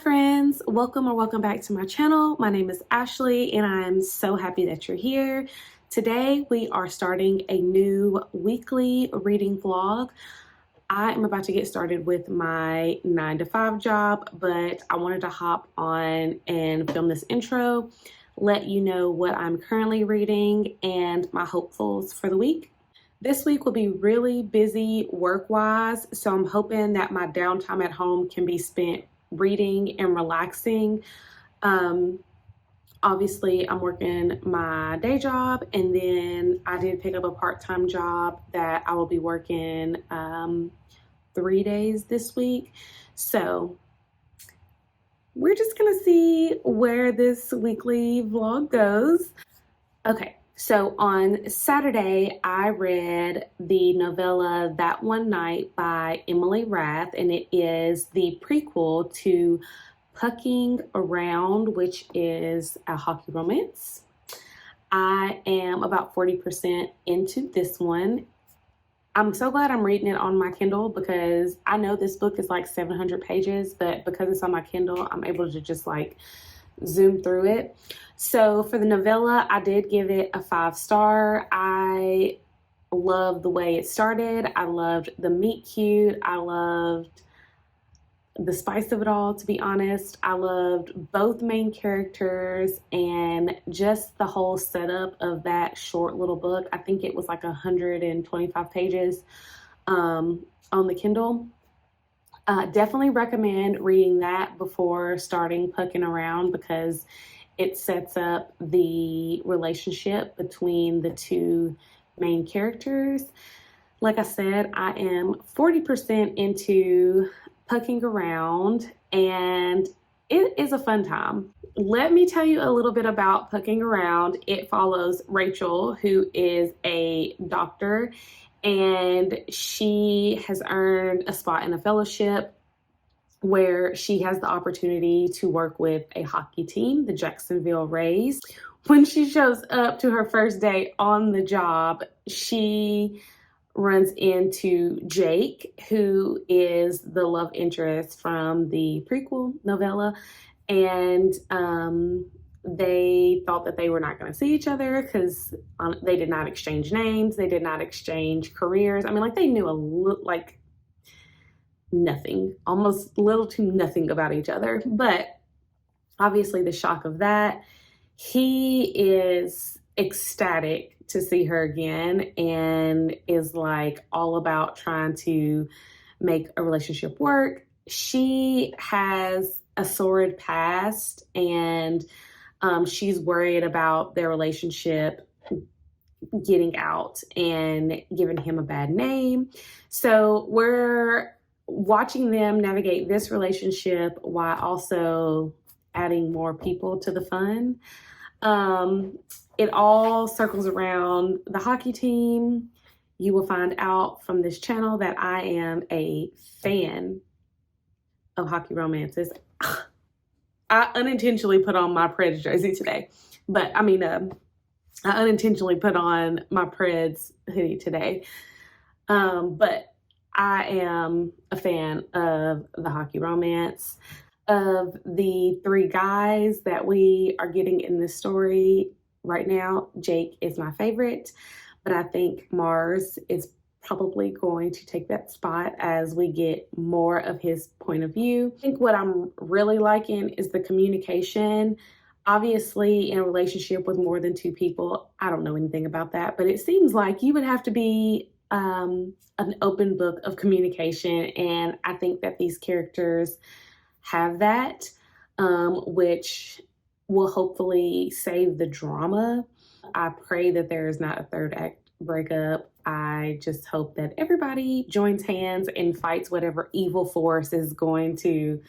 friends, welcome back to my channel. My name is Ashley and I'm so happy that you're here. Today we are starting a new weekly reading vlog. I am about to get started with my 9-to-5 job, but I wanted to hop on and film this intro, let you know what I'm currently reading and my hopefuls for the week. This week will be really busy work-wise, so I'm hoping that my downtime at home can be spent reading and relaxing. Obviously I'm working my day job, and then I did pick up a part-time job that I will be working 3 days this week. So we're just gonna see where this weekly vlog goes. Okay, so on Saturday, I read the novella That One Night by Emily Rath, and it is the prequel to Pucking Around, which is a hockey romance. I am about 40% into this one. I'm so glad I'm reading it on my Kindle because I know this book is like 700 pages, but because it's on my Kindle, I'm able to just like zoom through it. So for the novella, I did give it a 5-star. I loved the way it started. I loved the meet cute. I loved the spice of it all, to be honest. I loved both main characters and just the whole setup of that short little book. I think it was like 125 pages on the Kindle. Definitely recommend reading that before starting Pucking Around because it sets up the relationship between the two main characters. Like I said, I am 40% into Pucking Around, and it is a fun time. Let me tell you a little bit about Pucking Around. It follows Rachel, who is a doctor, and she has earned a spot in a fellowship where she has the opportunity to work with a hockey team, the Jacksonville Rays. When she shows up to her first day on the job, she runs into Jake, who is the love interest from the prequel novella, and they thought that they were not going to see each other because they did not exchange names, they did not exchange careers. I mean, like, they knew nothing, almost little to nothing about each other. But obviously the shock of that, he is ecstatic to see her again and is like all about trying to make a relationship work. She has a sordid past, and she's worried about their relationship getting out and giving him a bad name. So we're watching them navigate this relationship while also adding more people to the fun. It all circles around the hockey team. You will find out from this channel that I am a fan of hockey romances. I unintentionally put on my Preds jersey today, but I unintentionally put on my Preds hoodie today. But I am a fan of the hockey romance. Of the 3 guys that we are getting in this story right now, Jake is my favorite, but I think Mars is probably going to take that spot as we get more of his point of view. I think what I'm really liking is the communication. Obviously, in a relationship with more than 2 people, I don't know anything about that, but it seems like you would have to be an open book of communication, and I think that these characters have that, which will hopefully save the drama. I pray that there is not a 3rd act breakup. I just hope that everybody joins hands and fights whatever evil force is going to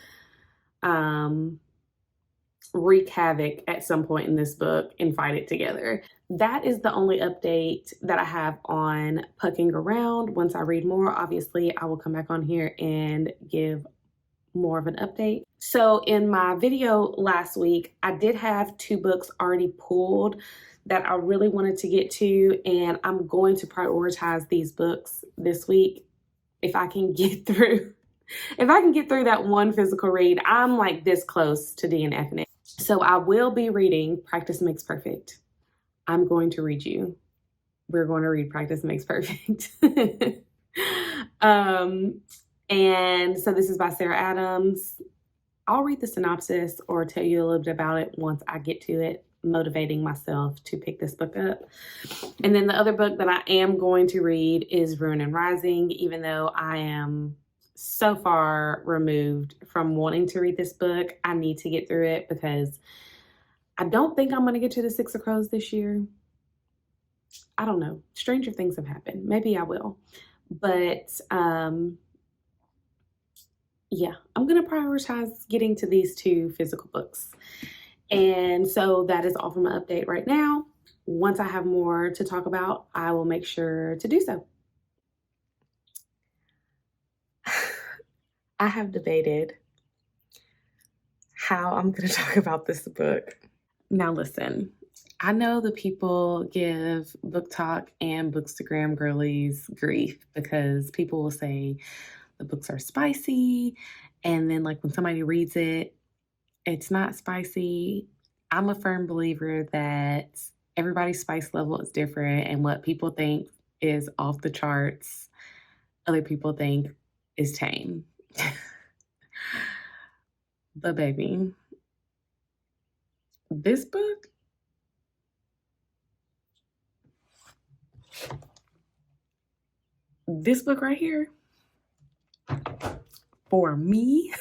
wreak havoc at some point in this book and fight it together. That is the only update that I have on Pucking Around. Once I read more, obviously I will come back on here and give more of an update. So in my video last week, I did have 2 books already pulled that I really wanted to get to, and I'm going to prioritize these books this week if I can get through if I can get through that one physical read, I'm like this close to DNFing it. So I will be reading Practice Makes Perfect. I'm going to read you. We're going to read Practice Makes Perfect. And so this is by Sarah Adams. I'll read the synopsis or tell you a little bit about it once I get to it, motivating myself to pick this book up. And then the other book that I am going to read is Ruin and Rising, even though I am so far removed from wanting to read this book. I need to get through it because I don't think I'm going to get to the Six of Crows this year. I don't know. Stranger things have happened. Maybe I will. But yeah, I'm going to prioritize getting to these two physical books. And so that is all from my update right now. Once I have more to talk about, I will make sure to do so. I have debated how I'm going to talk about this book. Now, listen, I know the people give Book Talk and Bookstagram girlies grief because people will say the books are spicy. And then, like, when somebody reads it, it's not spicy. I'm a firm believer that everybody's spice level is different, and what people think is off the charts, other people think is tame. But baby, this book, right here, for me,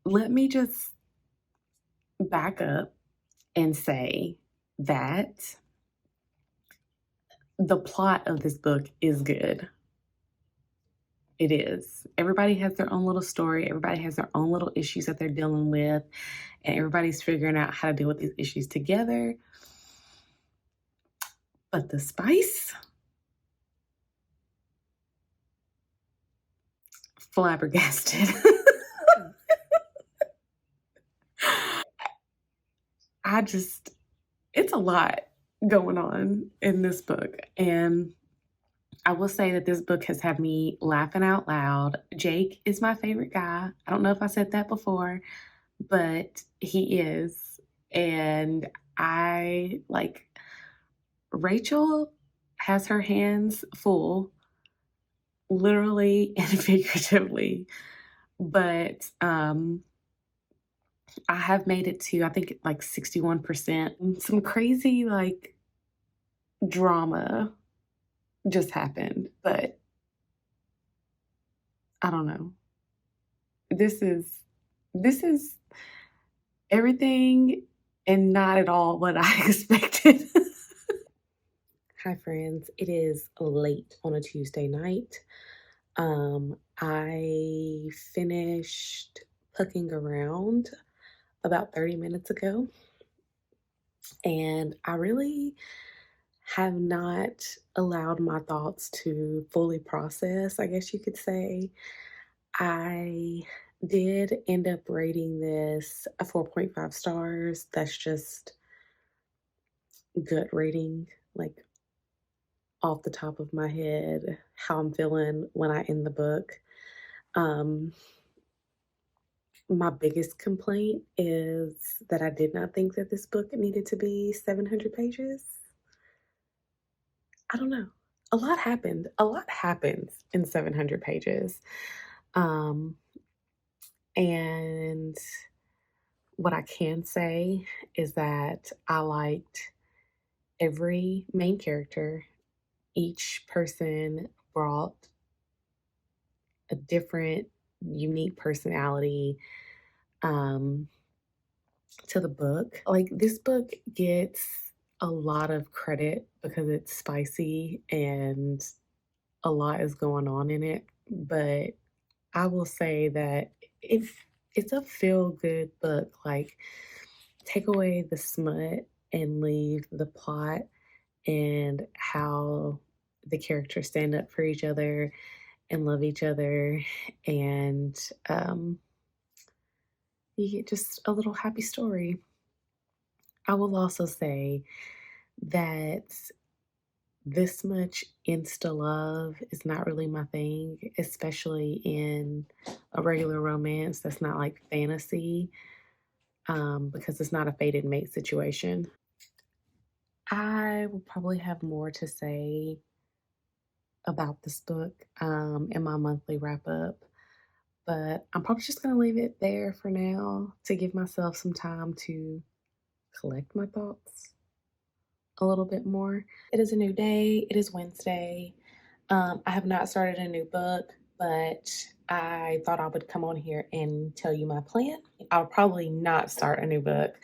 let me just back up and say that the plot of this book is good. It is. Everybody has their own little story. Everybody has their own little issues that they're dealing with, and everybody's figuring out how to deal with these issues together. But the spice, flabbergasted. It's a lot going on in this book. And I will say that this book has had me laughing out loud. Jake is my favorite guy. I don't know if I said that before, but he is. And Rachel has her hands full, literally and figuratively. But I have made it to, I think, like 61%. Some crazy, like, drama just happened, but I don't know. This is everything and not at all what I expected. Hi friends, it is late on a Tuesday night. I finished pucking around about 30 minutes ago, and I really have not allowed my thoughts to fully process, I guess you could say. I did end up rating this a 4.5 stars. That's just gut rating, like off the top of my head, how I'm feeling when I end the book. My biggest complaint is that I did not think that this book needed to be 700 pages. I don't know. A lot happened. A lot happens in 700 pages. And what I can say is that I liked every main character. Each person brought a different, unique personality to the book. Like, this book gets a lot of credit because it's spicy and a lot is going on in it. But I will say that if it's a feel-good book, like, take away the smut and leave the plot and how the characters stand up for each other and love each other, and you get just a little happy story. I will also say that this much insta love is not really my thing, especially in a regular romance that's not like fantasy, because it's not a fated mate situation. I will probably have more to say about this book in my monthly wrap up, but I'm probably just going to leave it there for now to give myself some time to collect my thoughts a little bit more. It is a new day, it is Wednesday. I have not started a new book, but I thought I would come on here and tell you my plan. I'll probably not start a new book.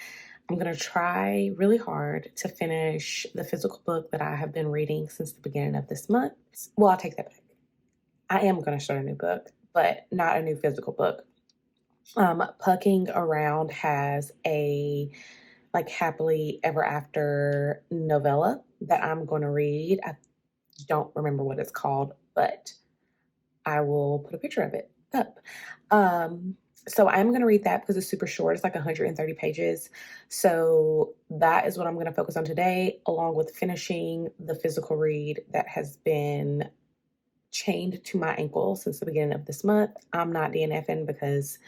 I'm going to try really hard to finish the physical book that I have been reading since the beginning of this month. Well, I'll take that back. I am going to start a new book, but not a new physical book. Pucking Around has a like happily ever after novella that I'm going to read. I don't remember what it's called, but I will put a picture of it up. So I'm going to read that because it's super short. It's like 130 pages. So that is what I'm going to focus on today, along with finishing the physical read that has been chained to my ankle since the beginning of this month. I'm not DNFing because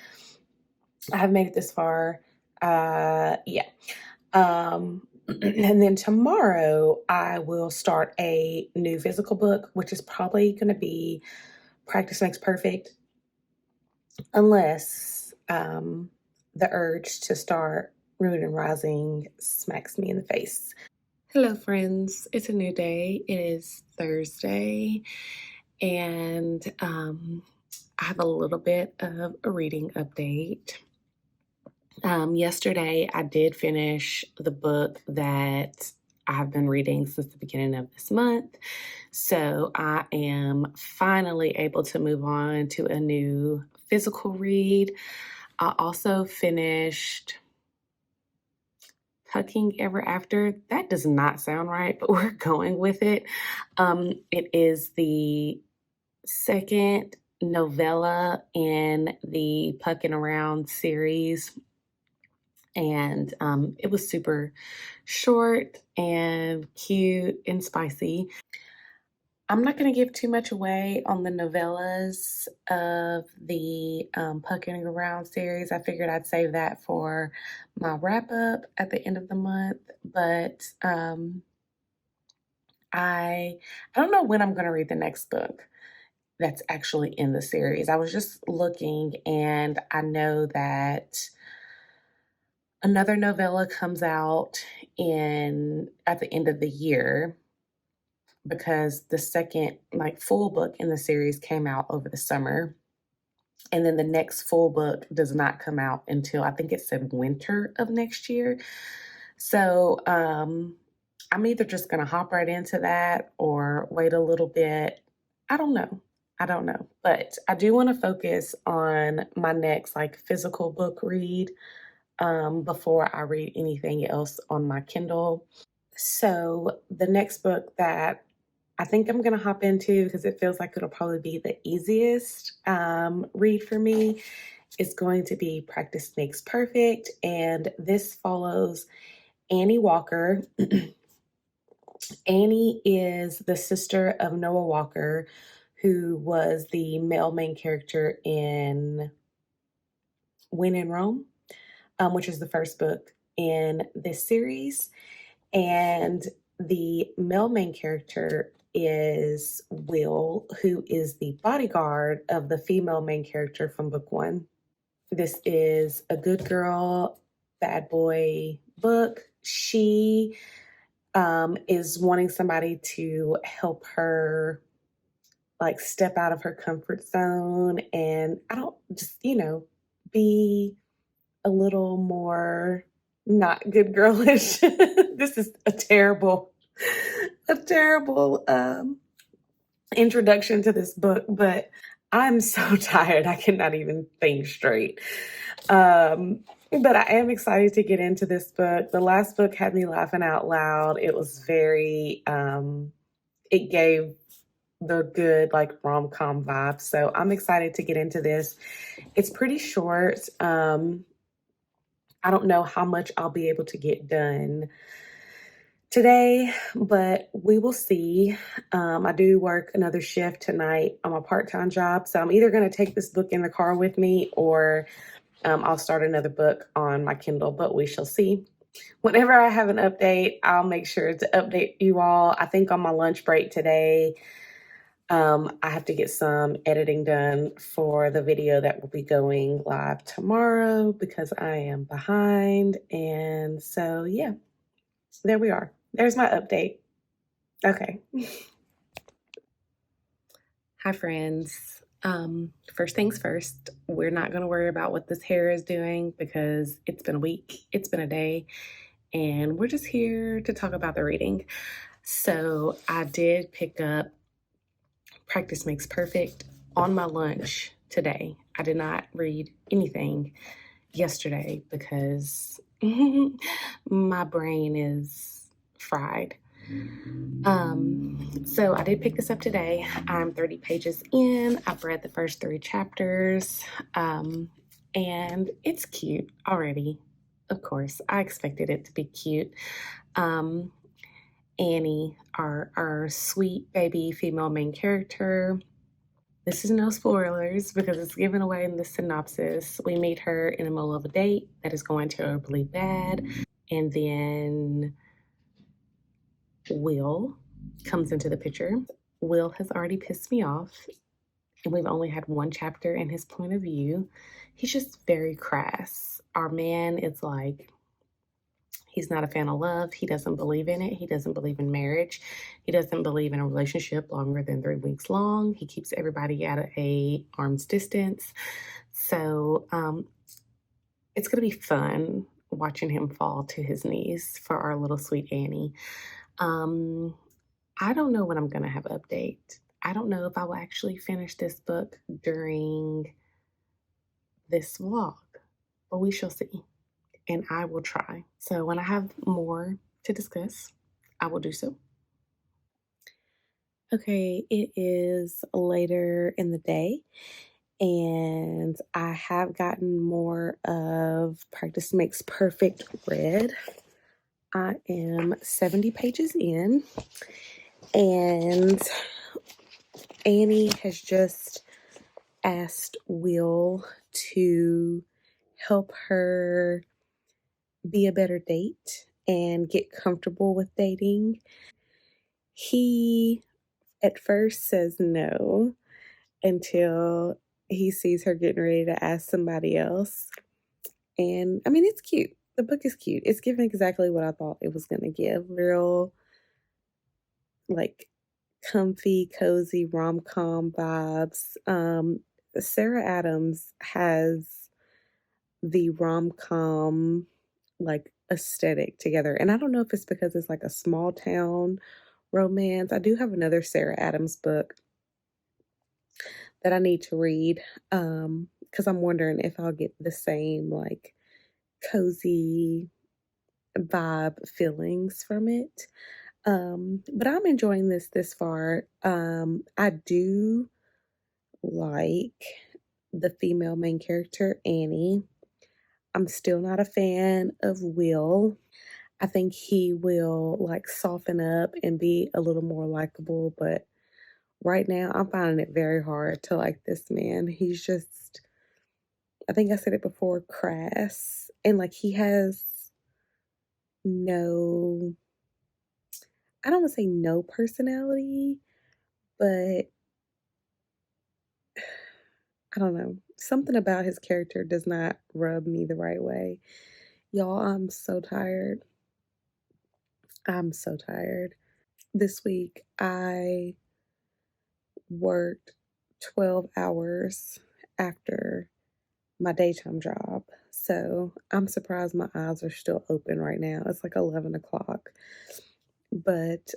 I have made it this far. Yeah. And then tomorrow I will start a new physical book, which is probably going to be Practice Makes Perfect, unless the urge to start Rude and Rising smacks me in the face. Hello, friends. It's a new day. It is Thursday, and I have a little bit of a reading update. Yesterday, I did finish the book that I have been reading since the beginning of this month. So I am finally able to move on to a new physical read. I also finished Pucking Ever After. That does not sound right, but we're going with it. It is the second novella in the Pucking Around series. And it was super short and cute and spicy. I'm not going to give too much away on the novellas of the Pucking Around series. I figured I'd save that for my wrap up at the end of the month. But I don't know when I'm going to read the next book that's actually in the series. I was just looking, and I know that another novella comes out at the end of the year, because the second like full book in the series came out over the summer, and then the next full book does not come out until I think it said winter of next year. So I'm either just gonna hop right into that or wait a little bit. I don't know, but I do want to focus on my next like physical book read before I read anything else on my Kindle. So the next book that I think I'm going to hop into, because it feels like it'll probably be the easiest read for me, is going to be Practice Makes Perfect. And this follows Annie Walker. Annie is the sister of Noah Walker, who was the male main character in When in Rome, which is the first book in this series. And the male main character is Will, who is the bodyguard of the female main character from book one. This is a good girl, bad boy book. She is wanting somebody to help her like step out of her comfort zone, and I don't just, be a little more not good girlish. This is a terrible introduction to this book, but I'm so tired I cannot even think straight. But I am excited to get into this book. The last book had me laughing out loud. It was very, it gave the good like rom-com vibe. So I'm excited to get into this. It's pretty short. I don't know how much I'll be able to get done today, but we will see. I do work another shift tonight on my part-time job, so I'm either going to take this book in the car with me or I'll start another book on my Kindle, but we shall see. Whenever I have an update, I'll make sure to update you all. I think on my lunch break today, I have to get some editing done for the video that will be going live tomorrow because I am behind. And so, yeah, there we are. There's my update. Okay. Hi, friends. First things first, we're not going to worry about what this hair is doing because it's been a week, it's been a day, and we're just here to talk about the reading. So I did pick up Practice Makes Perfect on my lunch today. I did not read anything yesterday because my brain is fried. So I did pick this up today. I'm 30 pages in. I've read the first 3 chapters, and it's cute already. Of course, I expected it to be cute. Annie, our sweet baby female main character. This is no spoilers because it's given away in the synopsis. We meet her in the middle of a date that is going terribly bad, and then Will comes into the picture. Will has already pissed me off, and we've only had 1 chapter in his point of view. He's just very crass. Our man is like, he's not a fan of love. He doesn't believe in it. He doesn't believe in marriage. He doesn't believe in a relationship longer than 3 weeks long. He keeps everybody at a arm's distance. So it's going to be fun watching him fall to his knees for our little sweet Annie. I don't know when I'm going to have an update. I don't know if I will actually finish this book during this vlog, but we shall see. And I will try. So when I have more to discuss, I will do so. Okay, it is later in the day, and I have gotten more of Practice Makes Perfect read. I am 70 pages in, and Annie has just asked Will to help her be a better date and get comfortable with dating. He at first says no until he sees her getting ready to ask somebody else. And I mean, it's cute. The book is cute. It's giving exactly what I thought it was going to give. Real, like, comfy, cozy rom-com vibes. Sarah Adams has the rom-com, like, aesthetic together. And I don't know if it's because it's like a small town romance. I do have another Sarah Adams book that I need to read because I'm wondering if I'll get the same, like, cozy vibe feelings from it. But I'm enjoying this far. I do like the female main character, Annie. I'm still not a fan of Will. I think he will, like, soften up and be a little more likable, but right now I'm finding it very hard to like this man. He's just, I think I said it before, crass. And like he has no, I don't want to say no personality, but I don't know. Something about his character does not rub me the right way. Y'all, I'm so tired. I'm so tired. This week I worked 12 hours after my daytime job. So I'm surprised my eyes are still open right now. It's like 11 o'clock. But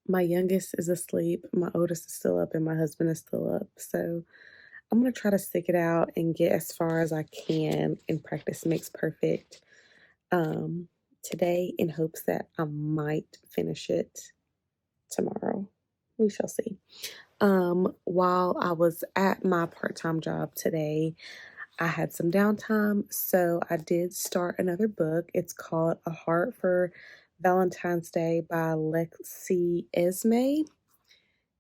my youngest is asleep, my oldest is still up, and my husband is still up. So I'm going to try to stick it out and get as far as I can in Practice Makes Perfect today in hopes that I might finish it tomorrow. We shall see. While I was at my part-time job today, I had some downtime, so I did start another book. It's called A Heart for Valentine's Day by Lexi Esme.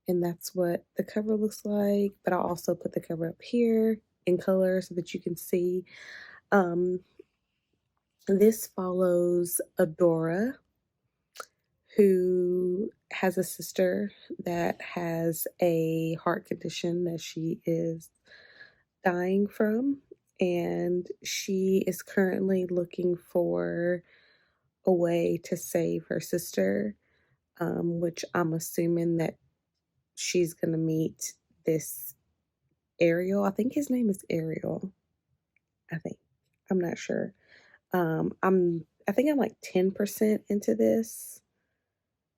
And that's what the cover looks like. But I'll also put the cover up here in color so that you can see. Um, this follows Adora, who has a sister that has a heart condition that she is dying from. And she is currently looking for a way to save her sister, which I'm assuming that she's going to meet this Ariel. I think his name is Ariel. I think. I'm not sure. I think I'm like 10% into this.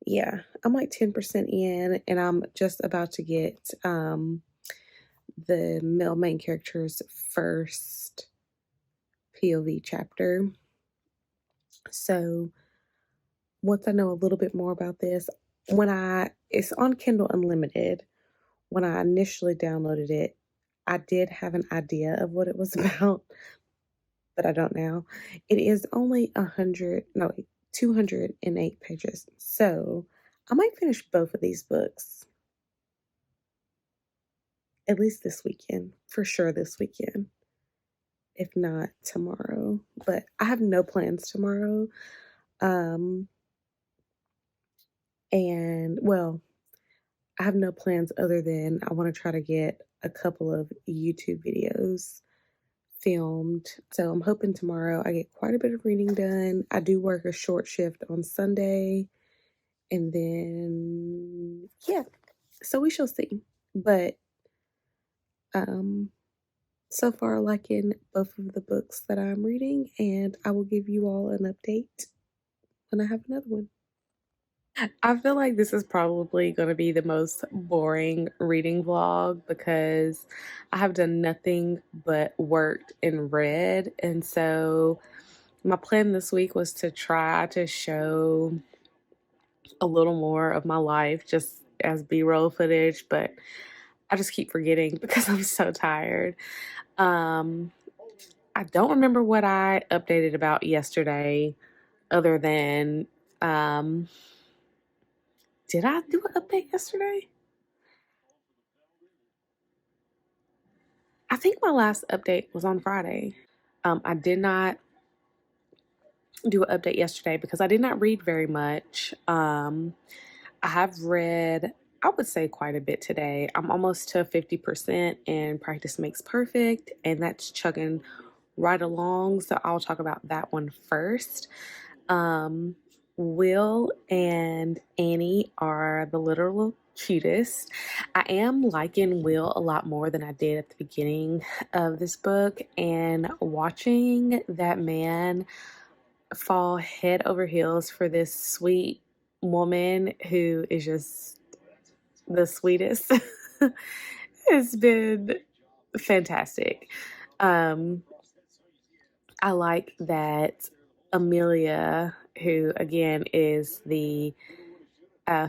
Yeah, I'm like 10% in, and I'm just about to get the male main character's first POV chapter. So once I know a little bit more about this, it's on Kindle Unlimited. When I initially downloaded it, I did have an idea of what it was about, but I don't now. It is only 208 pages. So I might finish both of these books at least this weekend, for sure this weekend, if not tomorrow. But I have no plans tomorrow. Um, and well, I have no plans other than I want to try to get a couple of YouTube videos filmed. So I'm hoping tomorrow I get quite a bit of reading done. I do work a short shift on Sunday. And then, yeah, so we shall see. But um, so far, liking both of the books that I'm reading, and I will give you all an update when I have another one. I feel like this is probably going to be the most boring reading vlog because I have done nothing but worked and read. And so my plan this week was to try to show a little more of my life just as B-roll footage, but I just keep forgetting because I'm so tired. Um, I don't remember what I updated about yesterday other than, um, did I do an update yesterday? I think my last update was on Friday. I did not do an update yesterday because I did not read very much. I have read, I would say, quite a bit today. I'm almost to 50%, and practice makes perfect, and that's chugging right along. So I'll talk about that one first. Um, Will and Annie are the literal cutest. I am liking Will a lot more than I did at the beginning of this book, and watching that man fall head over heels for this sweet woman who is just the sweetest has been fantastic. Um, I like that Amelia, who again is the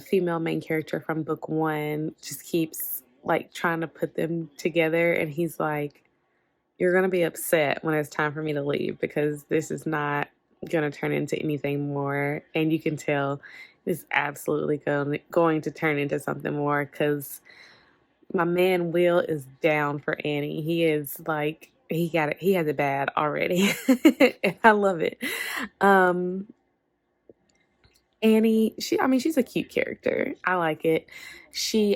female main character from book one, just keeps like trying to put them together, and he's like, "You're gonna be upset when it's time for me to leave because this is not gonna turn into anything more," and you can tell it's absolutely going to turn into something more because my man Will is down for Annie. He is like he got it. He has it bad already, and I love it. Um, Annie, she's a cute character. I like it.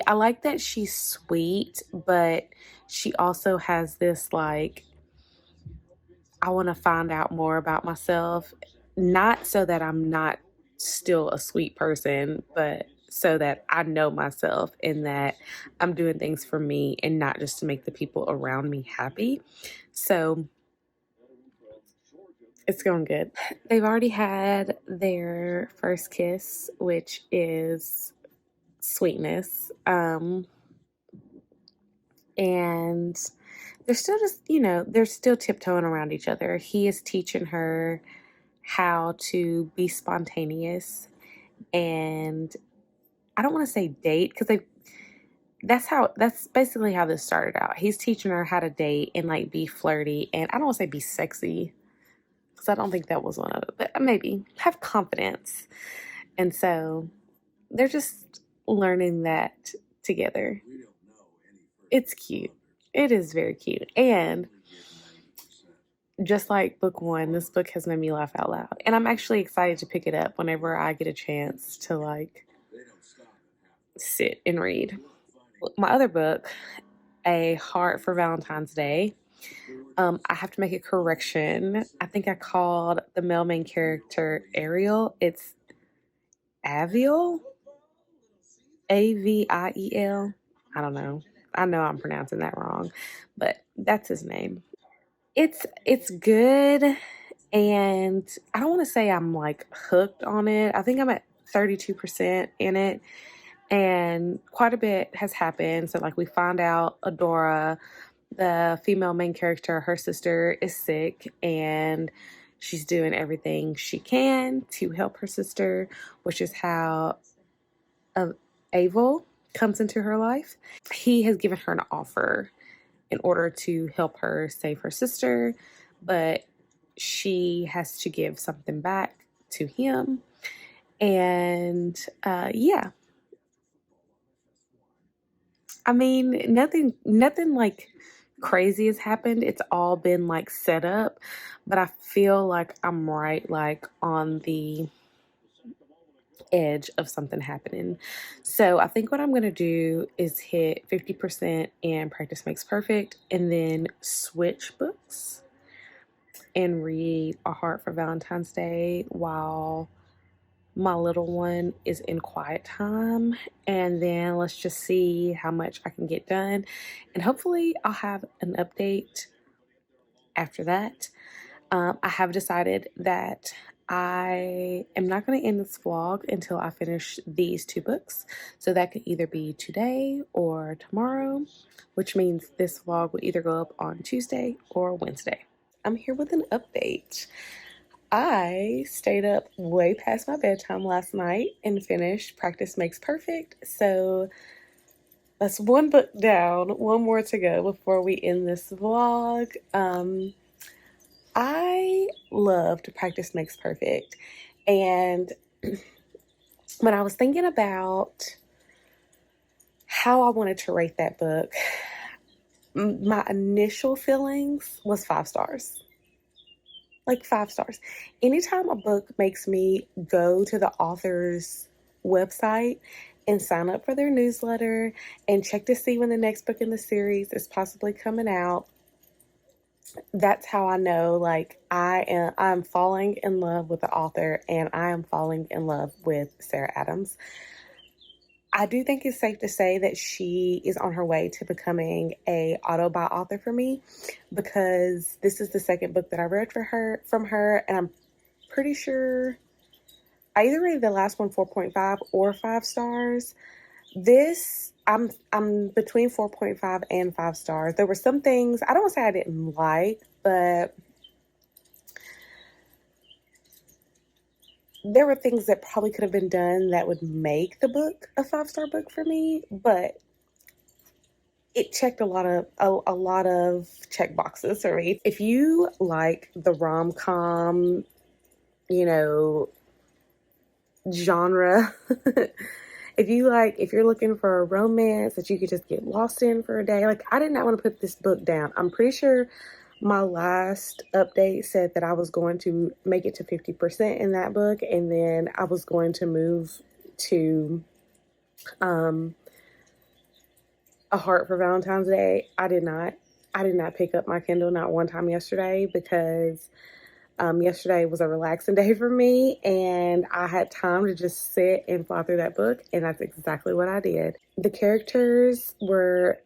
I like that she's sweet, but she also has this like, I want to find out more about myself, not so that I'm not still a sweet person, but so that I know myself and that I'm doing things for me and not just to make the people around me happy. So it's going good. They've already had their first kiss, which is sweetness. And they're still just, they're still tiptoeing around each other. He is teaching her how to be spontaneous, and I don't want to say date because that's basically how this started out. He's teaching her how to date and like be flirty, and I don't want to say be sexy because I don't think that was one of it, but maybe have confidence. And so they're just learning that together. It's cute. It is very cute. And just like book one, this book has made me laugh out loud. And I'm actually excited to pick it up whenever I get a chance to like sit and read. My other book, A Heart for Valentine's Day, I have to make a correction. I think I called the male main character Ariel. It's Aviel, Aviel. I don't know. I know I'm pronouncing that wrong, but that's his name. It's good, and I don't want to say I'm like hooked on it. I think I'm at 32% in it, and quite a bit has happened. So like we find out Adora, the female main character, her sister is sick, and she's doing everything she can to help her sister, which is how Avil comes into her life. He has given her an offer in order to help her save her sister, but she has to give something back to him. And yeah, I mean, nothing like crazy has happened. It's all been like set up, but I feel like I'm right, like on the edge of something happening. So I think what I'm going to do is hit 50% and practice makes perfect, and then switch books and read A Heart for Valentine's Day while my little one is in quiet time. And then let's just see how much I can get done. And hopefully I'll have an update after that. I have decided that I am not going to end this vlog until I finish these two books. So that could either be today or tomorrow, which means this vlog will either go up on Tuesday or Wednesday. I'm here with an update. I stayed up way past my bedtime last night and finished Practice Makes Perfect. So that's one book down, one more to go before we end this vlog. I loved Practice Makes Perfect. And when I was thinking about how I wanted to rate that book, my initial feelings was 5 stars. Like 5 stars. Anytime a book makes me go to the author's website and sign up for their newsletter and check to see when the next book in the series is possibly coming out, that's how I know like I'm falling in love with the author, and I am falling in love with Sarah Adams. I do think it's safe to say that she is on her way to becoming a auto-buy author for me, because this is the second book that I read from her, and I'm pretty sure I either rated the last one 4.5 or 5 stars. This I'm between 4.5 and 5 stars. There were some things I don't want to say I didn't like, but there were things that probably could have been done that would make the book a 5-star book for me, but it checked a lot of check boxes for me. If you like the rom-com, genre, if you're looking for a romance that you could just get lost in for a day, like I did not want to put this book down. I'm pretty sure my last update said that I was going to make it to 50% in that book, and then I was going to move to A Heart for Valentine's Day. I did not pick up my Kindle not one time yesterday, because yesterday was a relaxing day for me, and I had time to just sit and fly through that book, and that's exactly what I did. The characters were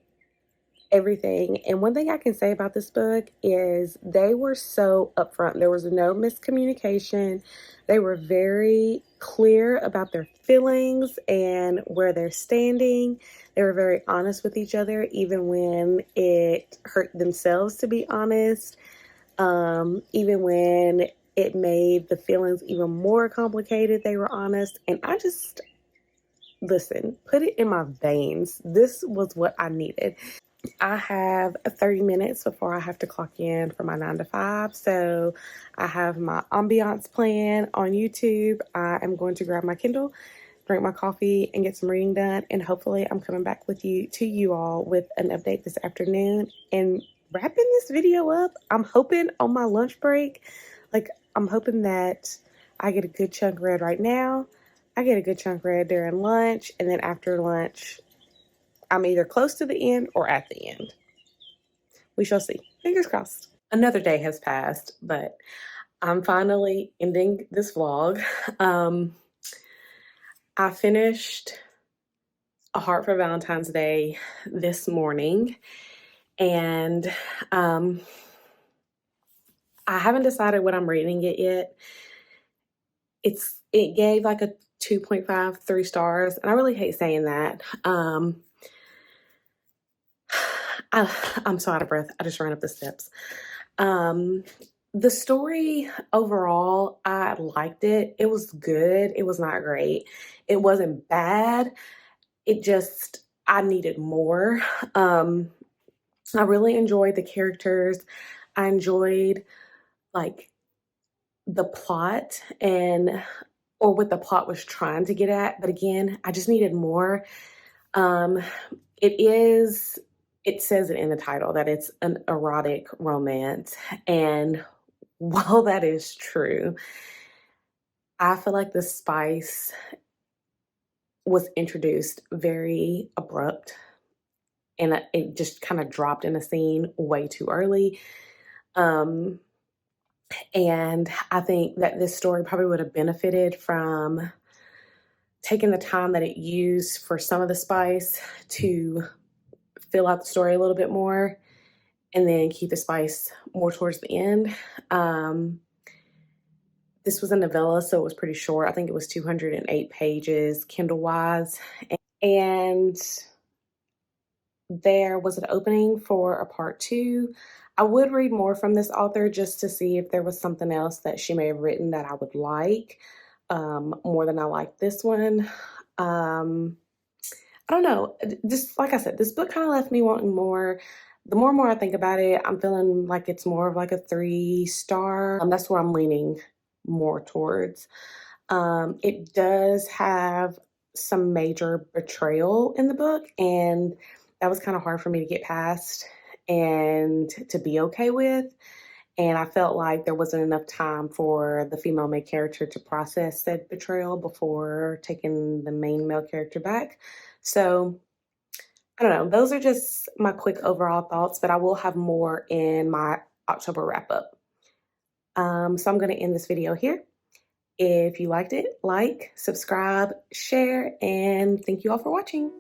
everything, and one thing I can say about this book is they were so upfront. There was no miscommunication. They were very clear about their feelings and where they're standing. They were very honest with each other, even when it hurt themselves to be honest. Even when it made the feelings even more complicated, they were honest. And listen, put it in my veins. This was what I needed. I have 30 minutes before I have to clock in for my 9 to 5. So I have my ambiance plan on YouTube. I am going to grab my Kindle, drink my coffee, and get some reading done. And hopefully I'm coming back with you all with an update this afternoon and wrapping this video up. I'm hoping on my lunch break, I'm hoping that I get a good chunk read right now. I get a good chunk read during lunch, and then after lunch, I'm either close to the end or at the end. We shall see. Fingers crossed. Another day has passed, but I'm finally ending this vlog. I finished A Heart for Valentine's Day this morning, and I haven't decided what I'm rating it yet. It gave like a 2.5, 3 stars, and I really hate saying that. I'm so out of breath. I just ran up the steps. The story overall, I liked it. It was good. It was not great. It wasn't bad. I needed more. I really enjoyed the characters. I enjoyed like the plot or what the plot was trying to get at. But again, I just needed more. It says it in the title that it's an erotic romance. And while that is true, I feel like the spice was introduced very abrupt, and it just kind of dropped in a scene way too early. And I think that this story probably would have benefited from taking the time that it used for some of the spice to fill out the story a little bit more, and then keep the spice more towards the end. This was a novella, so it was pretty short. I think it was 208 pages, Kindle-wise. And there was an opening for a part 2. I would read more from this author just to see if there was something else that she may have written that I would like more than I like this one. I don't know. Just like I said, this book kind of left me wanting more. The more and more I think about it, I'm feeling like it's more of like a 3-star. That's where I'm leaning more towards. It does have some major betrayal in the book, and that was kind of hard for me to get past and to be okay with. And I felt like there wasn't enough time for the female main character to process said betrayal before taking the main male character back. So I don't know. Those are just my quick overall thoughts, but I will have more in my October wrap up. So I'm going to end this video here. If you liked it, like, subscribe, share, and thank you all for watching.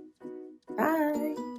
Bye.